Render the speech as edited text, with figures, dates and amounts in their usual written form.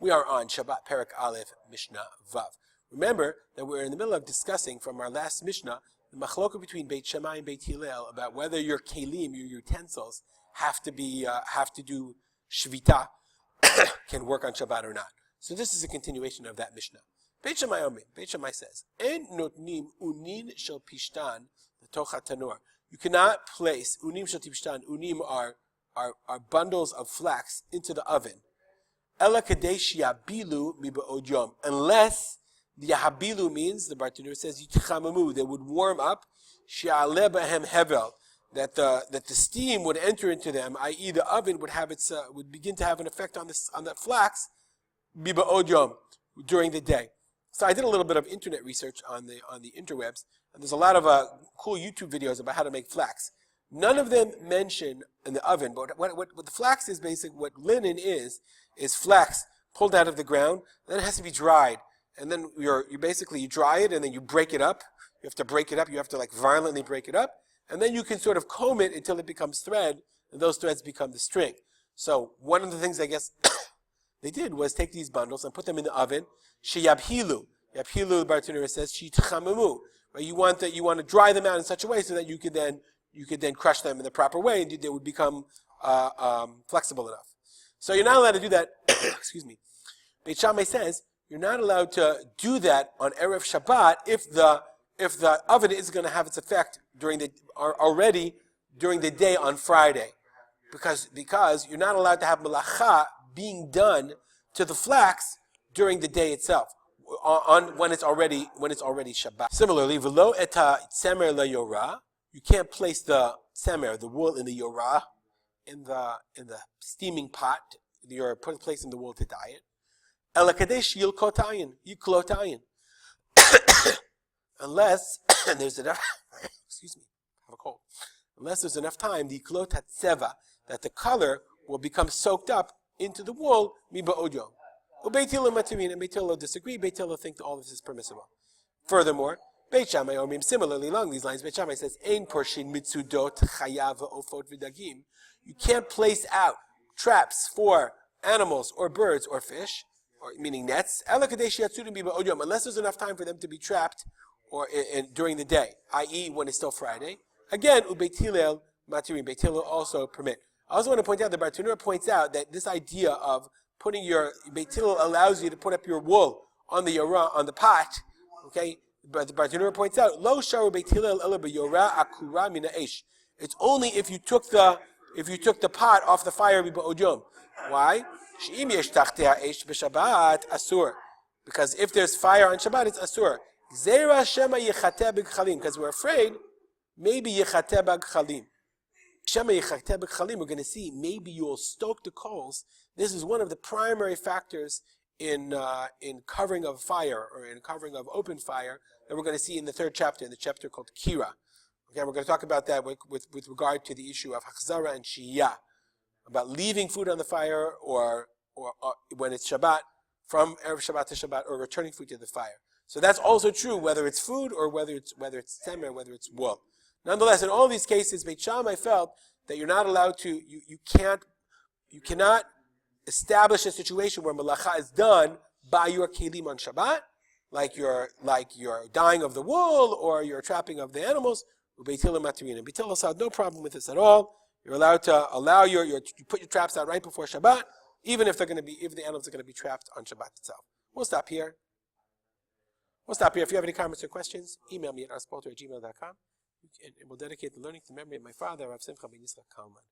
We are on Shabbat Perek Aleph Mishnah Vav. Remember that we're in the middle of discussing from our last Mishnah the machloka between Beit Shammai and Beit Hillel about whether your kelim, your utensils, have to do shvita, can work on Shabbat or not. So this is a continuation of that Mishnah. Beit Shammai says, "En notnim unin shel pishtan l'toch hatanor." You cannot place unim shel pishtan. Unim are bundles of flax into the oven. Ela kadesh yabilu miba'od yom. Unless the yahabilu means, the Bartanur says, yitchamamu, they would warm up, she'aleh b'hem hevel, that the steam would enter into them, i.e. the oven would have would begin to have an effect on that flax, miba'od yom, during the day. So I did a little bit of internet research on the interwebs, and there's a lot of cool YouTube videos about how to make flax. None of them mention in the oven, but what the flax is basically, what linen is flax pulled out of the ground, then it has to be dried. And then you dry it and then you break it up. You have to break it up, you have to violently break it up. And then you can sort of comb it until it becomes thread, and those threads become the string. So one of the things I guess they did was take these bundles and put them in the oven. Sheyabhilu. Yabhilu, the Bartanura says, shitchamamu. Right? You want to dry them out in such a way so that you could then crush them in the proper way, and they would become flexible enough. So you're not allowed to do that. Excuse me. Beit Shammai says you're not allowed to do that on Erev Shabbat if the oven is going to have its effect already during the day on Friday, because you're not allowed to have malacha being done to the flax during the day itself, when it's already Shabbat. Similarly, v'lo eta tzemer leyorah. You can't place the tzemer, the wool, in the yorah, in the steaming pot. You're placing the wool to dye it. Elakadesh yilkotayin. Unless there's enough. Excuse me, I have a cold. Unless there's enough time, the klot hatzeva, that the color will become soaked up into the wool. Miba'od yom. Beit Hillel matirin, and Beit Hillel disagree. Beit Hillel think that all of this is permissible. Furthermore, Beit Shammai omrim, similarly along these lines, Beit Shammai says, "Ein porshin mitzudot chayav ofot v'dagim." You can't place out traps for animals or birds or fish, meaning nets, unless there's enough time for them to be trapped during the day, i.e. when it's still Friday. Again, Beit Hillel matirin, Beit Hillel also permit. I also want to point out that Bartanura points out that this idea of putting Beit Hillel allows you to put up your wool on the pot, okay? But the Bartanura points out, Lo sharu Beit Hillel ela b'yorah akura mina esh. It's only if you took the pot off the fire miba'od yom. Why? She'im yesh tachtea esh b'Shabbat asur. Because if there's fire on Shabbat, it's asur. Zera shema yechateh b'gchalim. Because we're afraid maybe yechateh b'gchalim. Shema yechateh b'gchalim. We're going to see maybe you'll stoke the coals. This is one of the primary factors in covering of fire, or in covering of open fire, that we're going to see in the third chapter, in the chapter called Kira. Okay, we're going to talk about that with regard to the issue of Hachzara and Shiyah, about leaving food on the fire, or when it's Shabbat, from Erev Shabbat to Shabbat, or returning food to the fire. So that's also true whether it's food or whether it's temer, whether it's wool. Nonetheless, in all these cases, Beit Shammai felt that you're not allowed to, you cannot establish a situation where malacha is done by your kelim on Shabbat, like your dyeing of the wool or your trapping of the animals. Beit Hillel matirin, and Beit Hillel had no problem with this at all. You're allowed to you put your traps out right before Shabbat, even if the animals are going to be trapped on Shabbat itself. We'll stop here. If you have any comments or questions, email me at arspalter@gmail.com, and we'll dedicate the learning to the memory of my father, Rav Simcha ben Yitzchak Kalman.